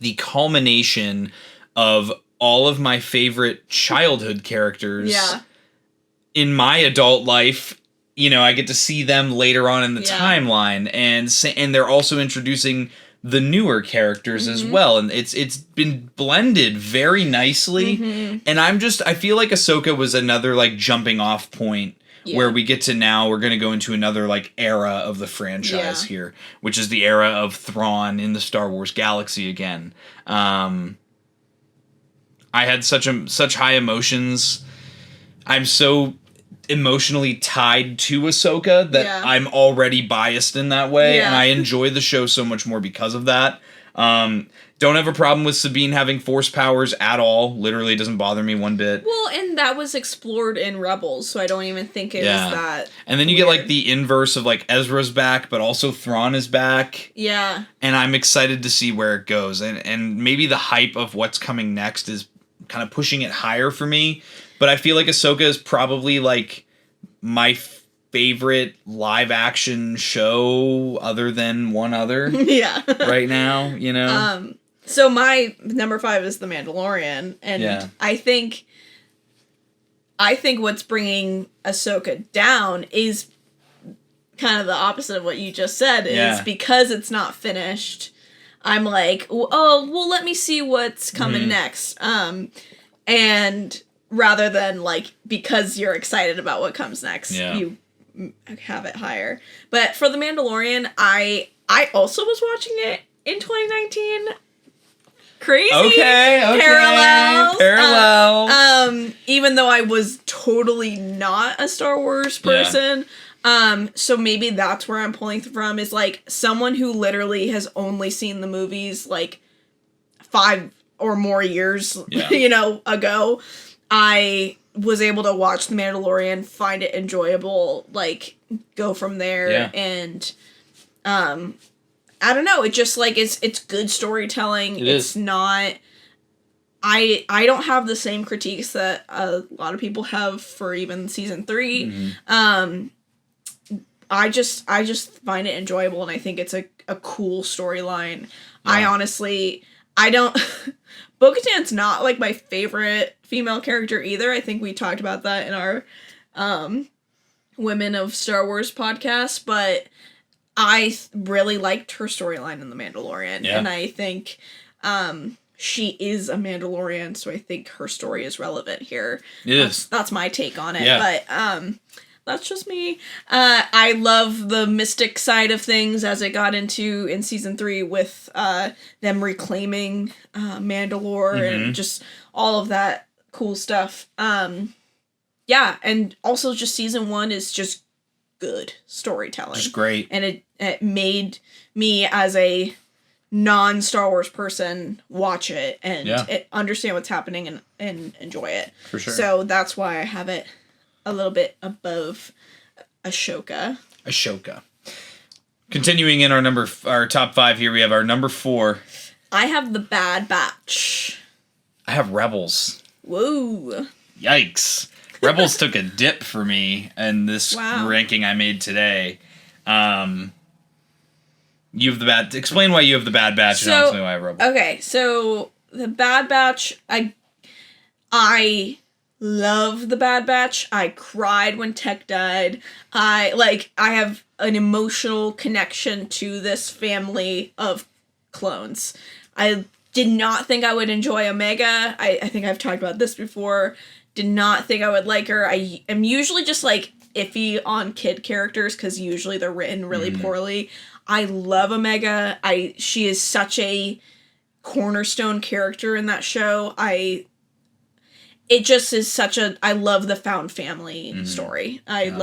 the culmination of all of my favorite childhood characters in my adult life. You know, I get to see them later on in the timeline, and they're also introducing the newer characters as well, and it's been blended very nicely. And I feel like Ahsoka was another like jumping off point where we get to now we're going to go into another like era of the franchise here, which is the era of Thrawn in the Star Wars galaxy again. I had such high emotions. I'm so emotionally tied to Ahsoka that I'm already biased in that way, and I enjoy the show so much more because of that. Don't have a problem with Sabine having force powers at all. Literally doesn't bother me one bit. Well, and that was explored in Rebels, so I don't even think it was that And then you get like the inverse of like Ezra's back, but also Thrawn is back. Yeah. And I'm excited to see where it goes. And maybe the hype of what's coming next is kind of pushing it higher for me. But I feel like Ahsoka is probably like my favorite live action show other than one other. Right now, you know? So my number 5 is The Mandalorian. And I think what's bringing Ahsoka down is kind of the opposite of what you just said. Is because it's not finished. I'm like, oh, well, let me see what's coming next. And rather than like, because you're excited about what comes next, you have it higher. But for The Mandalorian, I also was watching it in 2019. Crazy. Okay. Parallels. Even though I was totally not a Star Wars person. So maybe that's where I'm pulling from, is like someone who literally has only seen the movies like 5 or more years, ago. I was able to watch The Mandalorian, find it enjoyable, like go from there, and I don't know, it just like it's good storytelling. It's not. I don't have the same critiques that a lot of people have for even season 3. I just find it enjoyable, and I think it's a cool storyline. I honestly, I don't. Bo-Katan's not like my favorite female character either. I think we talked about that in our Women of Star Wars podcast, but I really liked her storyline in The Mandalorian, and I think she is a Mandalorian, so I think her story is relevant here. That's my take on it, but that's just me. I love the mystic side of things as it got into in season 3 with them reclaiming Mandalore and just all of that cool stuff. And also just season 1 is just good storytelling. Just great. And it made me, as a non-Star Wars person, watch it and understand what's happening and enjoy it. For sure. So that's why I have it a little bit above Ahsoka. Continuing in our top 5 here, we have our number 4. I have The Bad Batch. I have Rebels. Whoa. Yikes. Rebels took a dip for me in this ranking I made today. You have explain why you have The Bad Batch and I'll explain why I have Rebels. Okay, so The Bad Batch, I love The Bad Batch. I cried when Tech died. I have an emotional connection to this family of clones. I did not think I would enjoy Omega. I think I've talked about this before. Did not think I would like her. I am usually just like iffy on kid characters because usually they're written really poorly. I love Omega. She is such a cornerstone character in that show. It just is I love the found family story. I'm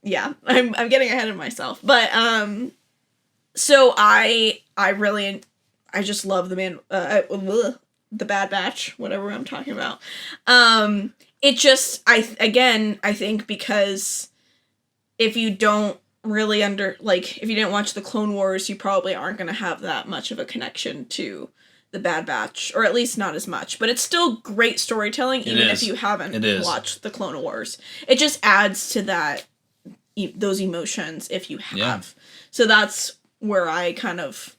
getting ahead of myself. But, so I just love the Bad Batch, whatever I'm talking about. It just, I think because if you don't really if you didn't watch the Clone Wars, you probably aren't going to have that much of a connection to The Bad Batch, or at least not as much. But it's still great storytelling, even if you haven't watched the Clone Wars. It just adds to those emotions if you have. Yeah. So that's where I kind of,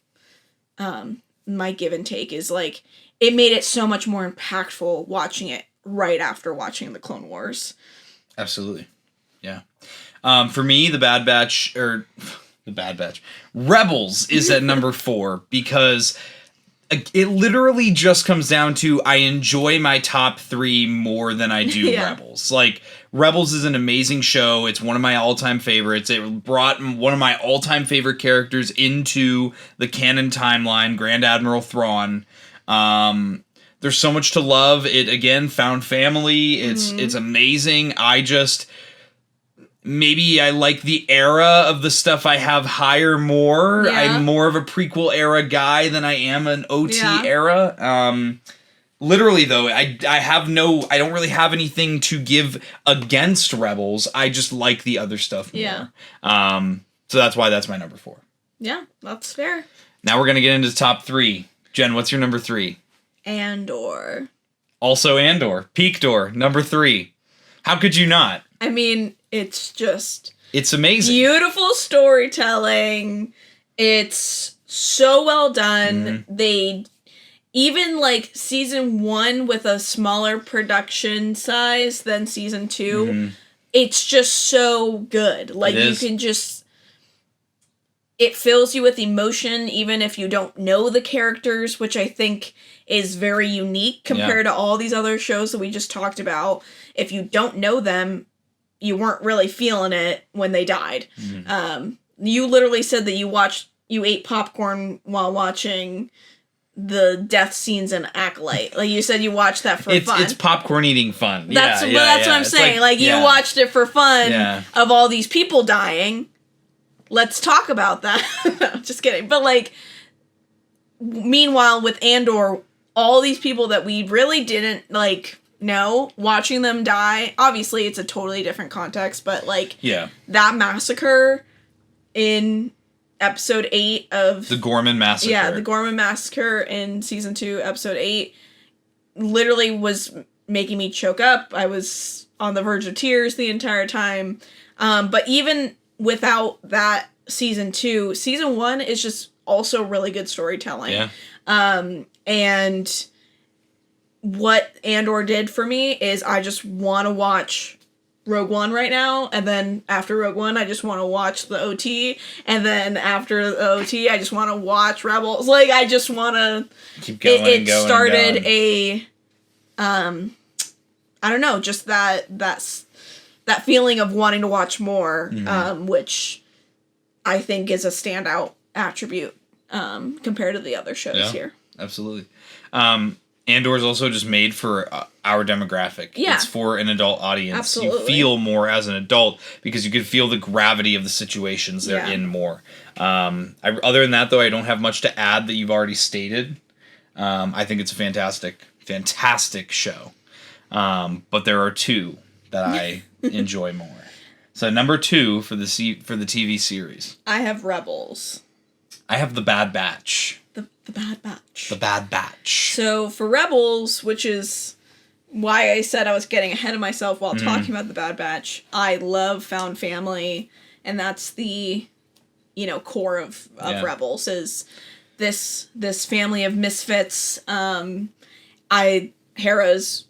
my give and take is like, it made it so much more impactful watching it right after watching the Clone Wars. Absolutely. Yeah. For me, The Bad Batch, or The Bad Batch. Rebels is at number 4 because it literally just comes down to I enjoy my top 3 more than I do Rebels. Like, Rebels is an amazing show. It's one of my all-time favorites. It brought one of my all-time favorite characters into the canon timeline, Grand Admiral Thrawn. There's so much to love. It, again, found family. It's amazing. Maybe I like the era of the stuff I have higher more. Yeah. I'm more of a prequel era guy than I am an OT era. Literally though, I don't really have anything to give against Rebels. I just like the other stuff more. Yeah. So that's why that's my number 4. Yeah, that's fair. Now we're gonna get into the top 3. Jen, what's your number 3? Andor. Also Andor. Peak Door, number 3. How could you not? I mean, it's just... It's amazing. Beautiful storytelling. It's so well done. They... Even, like, season 1 with a smaller production size than season 2, it's just so good. Like, you can just... It fills you with emotion, even if you don't know the characters, which I think is very unique compared to all these other shows that we just talked about. If you don't know them, you weren't really feeling it when they died. You literally said that you ate popcorn while watching the death scenes in Acolyte. Like, you said you watched that for fun. It's popcorn eating fun. That's what I'm saying. Like, you watched it for fun of all these people dying. Let's talk about that. No, just kidding. But, like, meanwhile, with Andor, all these people that we really didn't, like, know, watching them die, obviously it's a totally different context, but, like, that massacre in episode 8 of... The Gorman Massacre. Yeah, the Gorman Massacre in season 2, episode 8, literally was making me choke up. I was on the verge of tears the entire time. But even without that season 2, season 1 is just also really good storytelling. Yeah. And what Andor did for me is I just want to watch Rogue One right now, and then after Rogue One, I just want to watch the OT, and then after the OT, I just want to watch Rebels. Like, I just want to keep going. It started a, I don't know, just that feeling of wanting to watch more, which I think is a standout attribute compared to the other shows here. Absolutely. Andor is also just made for our demographic. Yeah. It's for an adult audience. Absolutely. You feel more as an adult because you can feel the gravity of the situations they're in more. Other than that, though, I don't have much to add that you've already stated. I think it's a fantastic show. But there are 2 that I enjoy more. So number 2 for the TV series. I have Rebels. I have The Bad Batch. The Bad Batch. The Bad Batch. So for Rebels, which is why I said I was getting ahead of myself while talking about The Bad Batch, I love found family, and that's the, core of Rebels is this family of misfits. Hera's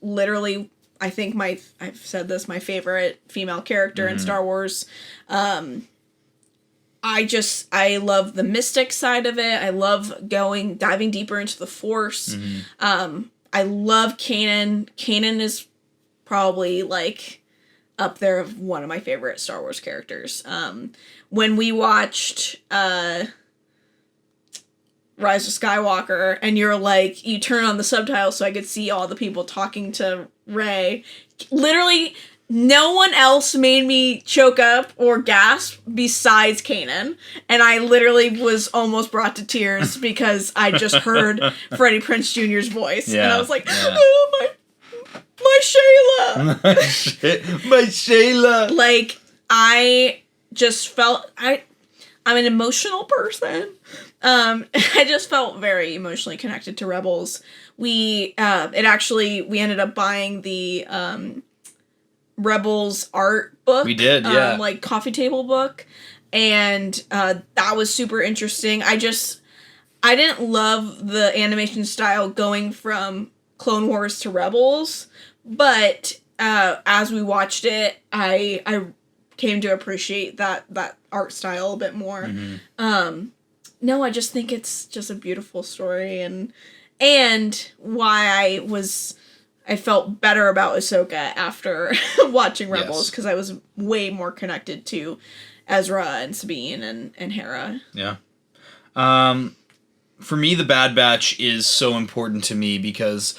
literally, I think I've said this, my favorite female character in Star Wars. I love the mystic side of it. I love diving deeper into the Force. I love Kanan. Kanan is probably, like, up there of one of my favorite Star Wars characters. When we watched Rise of Skywalker, and you're like, you turn on the subtitles so I could see all the people talking to Rey. Literally, no one else made me choke up or gasp besides Kanan. And I literally was almost brought to tears because I just heard Freddie Prinze Jr.'s voice. Yeah, and I was like, oh, my Shayla. My Shayla. Like, I just felt... I'm an emotional person. I just felt very emotionally connected to Rebels. We ended up buying the... Rebels art book. We did, yeah. Like coffee table book. And that was super interesting. I didn't love the animation style going from Clone Wars to Rebels, but as we watched it, I came to appreciate that art style a bit more. Mm-hmm. No, I just think it's just a beautiful story, and why I felt better about Ahsoka after watching Rebels, because I was way more connected to Ezra and Sabine and Hera. Yeah. For me, the Bad Batch is so important to me because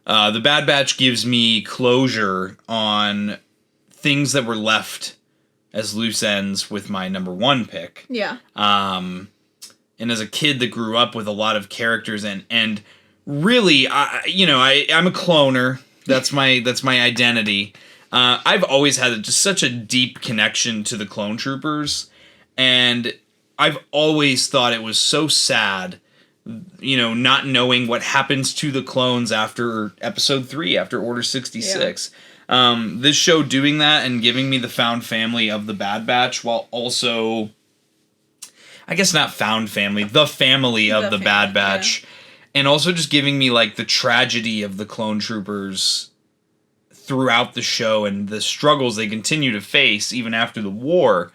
the Bad Batch gives me closure on things that were left as loose ends with my number one pick. Yeah. And as a kid that grew up with a lot of characters and really, I'm a cloner. That's my identity. I've always had just such a deep connection to the clone troopers, and I've always thought it was so sad, not knowing what happens to the clones after Episode 3, after Order 66. Yeah. This show doing that and giving me the found family of the Bad Batch, while also, I guess not found family, the family of the Bad Batch. Yeah. And also just giving me, like, the tragedy of the clone troopers throughout the show and the struggles they continue to face even after the war.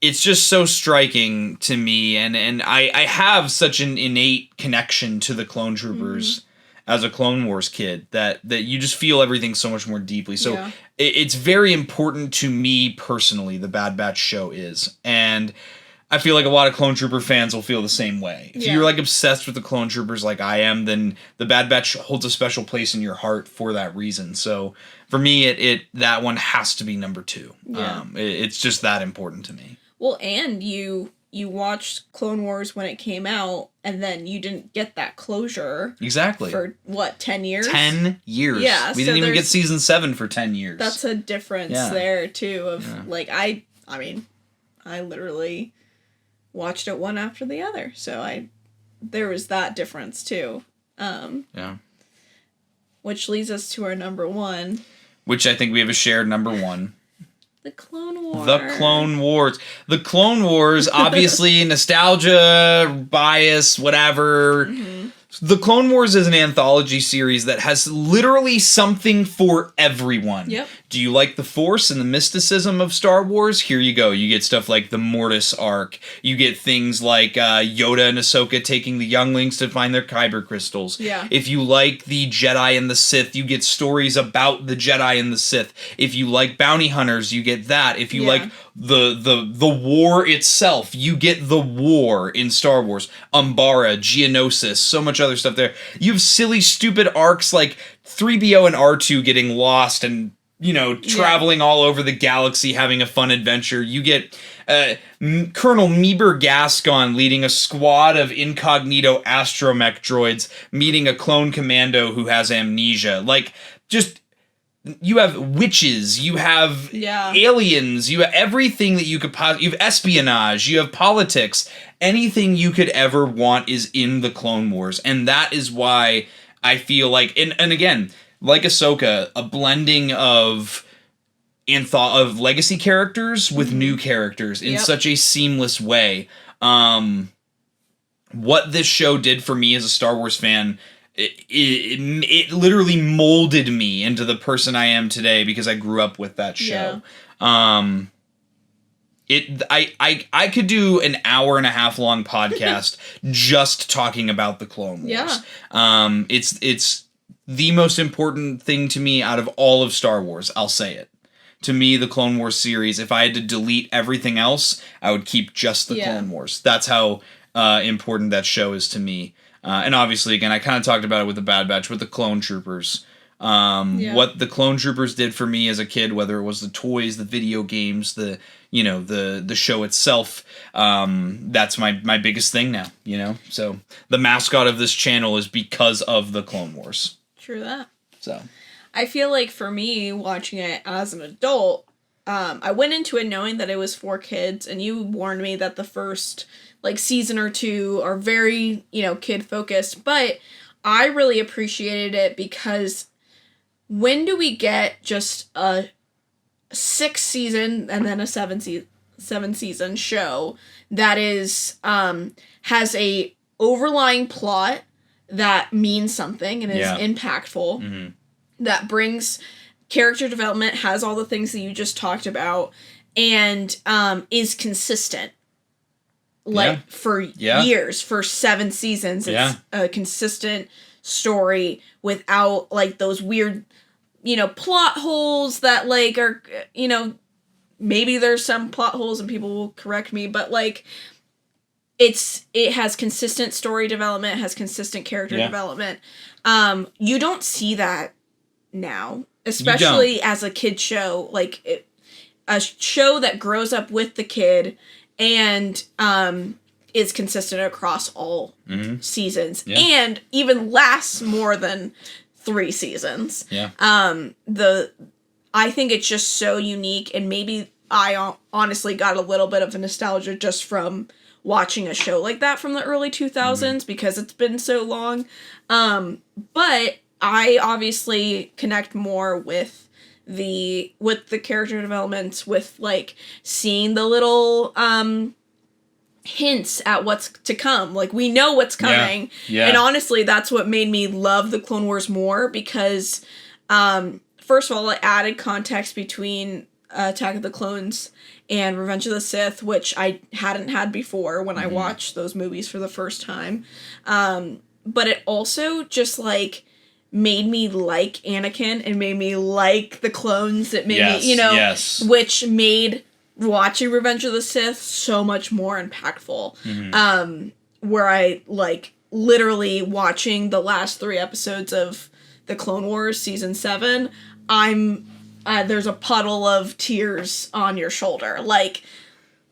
It's just so striking to me, and I have such an innate connection to the clone troopers as a Clone Wars kid that you just feel everything so much more deeply. So it's very important to me personally, the Bad Batch show is. And I feel like a lot of Clone Trooper fans will feel the same way. If you're like obsessed with the Clone Troopers like I am, then the Bad Batch holds a special place in your heart for that reason. So for me, it that one has to be number 2. Yeah. It's just that important to me. Well, and you watched Clone Wars when it came out, and then you didn't get that closure. Exactly. For, 10 years? 10 years. Yeah. We didn't even get Season 7 for 10 years. That's a difference there, too, of, like, I literally watched it one after the other, so there was that difference, too. Which leads us to our number 1. Which I think we have a shared number 1. The Clone Wars. The Clone Wars. The Clone Wars, obviously, nostalgia, bias, whatever. Mm-hmm. The Clone Wars is an anthology series that has literally something for everyone. Yep. Do you like the Force and the mysticism of Star Wars? Here you go. You get stuff like the Mortis arc. You get things like Yoda and Ahsoka taking the younglings to find their Kyber crystals. Yeah. If you like the Jedi and the Sith, you get stories about the Jedi and the Sith. If you like bounty hunters, you get that. If you like the war itself, you get the war in Star Wars. Umbara, Geonosis, so much other stuff there. You have silly, stupid arcs like 3BO and R2 getting lost and traveling all over the galaxy, having a fun adventure. You get Colonel Meeber Gascon leading a squad of incognito astromech droids, meeting a clone commando who has amnesia. Like, just, you have witches, you have aliens, you have everything that you could possibly, you have espionage, you have politics. Anything you could ever want is in the Clone Wars. And that is why I feel like, and again, like Ahsoka, a blending of legacy characters with new characters in such a seamless way. What this show did for me as a Star Wars fan, it literally molded me into the person I am today because I grew up with that show. Yeah. I could do an hour and a half long podcast just talking about the Clone Wars. Yeah. It's the most important thing to me out of all of Star Wars. I'll say it. To me, the Clone Wars series, if I had to delete everything else, I would keep just the Clone Wars. That's how important that show is to me. And obviously, again, I kind of talked about it with the Bad Batch, with the Clone Troopers. What the Clone Troopers did for me as a kid, whether it was the toys, the video games, the show itself, that's my biggest thing now, So the mascot of this channel is because of the Clone Wars. True that. So I feel like for me, watching it as an adult, I went into it knowing that it was for kids, and you warned me that the first season or 2 are very, kid focused, but I really appreciated it because when do we get just a 6 season and then a 7 season show that is has a overlying plot that means something and is impactful, that brings character development, has all the things that you just talked about, and is consistent. Like for years, for 7 seasons, it's a consistent story without like those weird, plot holes that like are, maybe there's some plot holes and people will correct me, but like it has consistent story development, has consistent character development. You don't see that now, especially as a kid show, like a show that grows up with the kid and is consistent across all seasons and even lasts more than 3 seasons. I think it's just so unique, and maybe I honestly got a little bit of a nostalgia just from watching a show like that from the early 2000s because it's been so long. But I obviously connect more with the character developments, with like seeing the little hints at what's to come. Like we know what's coming. And honestly, that's what made me love the Clone Wars more because first of all, it added context between Attack of the Clones and Revenge of the Sith, which I hadn't had before when I watched those movies for the first time. But it also just like made me like Anakin and made me like the clones. It made me, which made watching Revenge of the Sith so much more impactful. Where I like literally watching the last 3 episodes of the Clone Wars season 7, there's a puddle of tears on your shoulder. Like,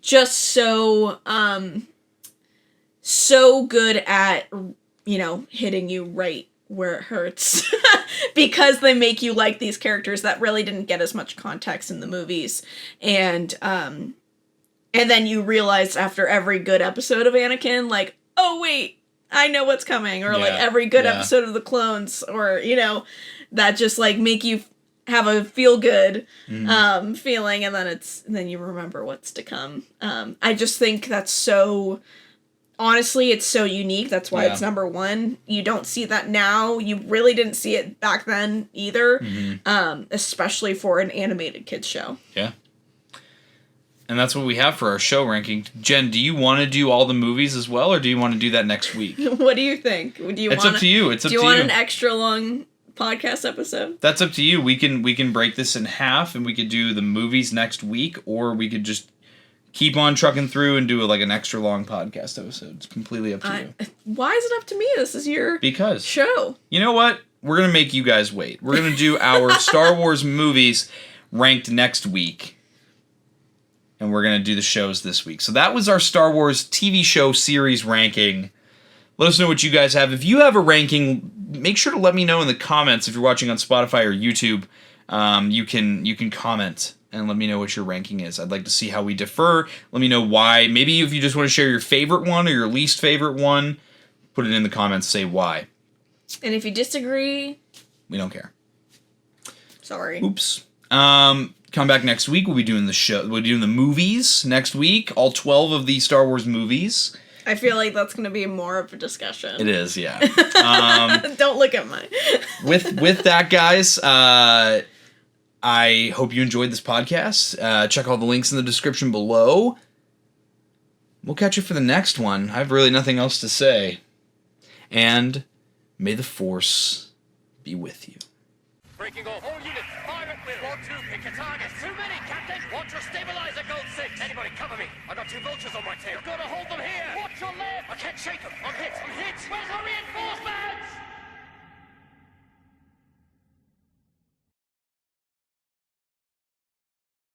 just so good at, hitting you right where it hurts. Because they make you like these characters that really didn't get as much context in the movies. And then you realize after every good episode of Anakin, like, oh wait, I know what's coming. Or like every good episode of the clones, or, that just like make you have a feel good feeling, and then you remember what's to come. I just think that's so, honestly, it's so unique. That's why it's number 1. You don't see that now. You really didn't see it back then either, especially for an animated kids show. Yeah. And that's what we have for our show ranking. Jen, do you want to do all the movies as well, or do you want to do that next week? What do you think? It's up to you. Do you want an extra long podcast episode? That's up to you. We can break this in half, and we could do the movies next week, or we could just keep on trucking through and do like an extra long podcast episode. It's completely up to you. Why is it up to me? This is your show. You know what? We're going to make you guys wait. We're going to do our Star Wars movies ranked next week. And we're going to do the shows this week. So that was our Star Wars TV show series ranking. Let us know what you guys have. If you have a ranking, make sure to let me know in the comments. If you're watching on Spotify or YouTube, you can comment and let me know what your ranking is. I'd like to see how we differ. Let me know why. Maybe if you just want to share your favorite one or your least favorite one, put it in the comments, say why. And if you disagree, we don't care. Sorry. Oops. Come back next week. We'll be doing the show. We'll be doing the movies next week. All 12 of the Star Wars movies. I feel like that's going to be more of a discussion. It is, yeah. Don't look at mine. with that, guys, I hope you enjoyed this podcast. Check all the links in the description below. We'll catch you for the next one. I have really nothing else to say. And may the Force be with you. Breaking off. All units, fire at will. 1, 2, pick your targets. Too many, Captain. Watch your stabilizer, Gold 6. Anybody cover me. I got 2 vultures on my tail. I've got to hold them here. Watch your left. I can't shake them. I'm hit.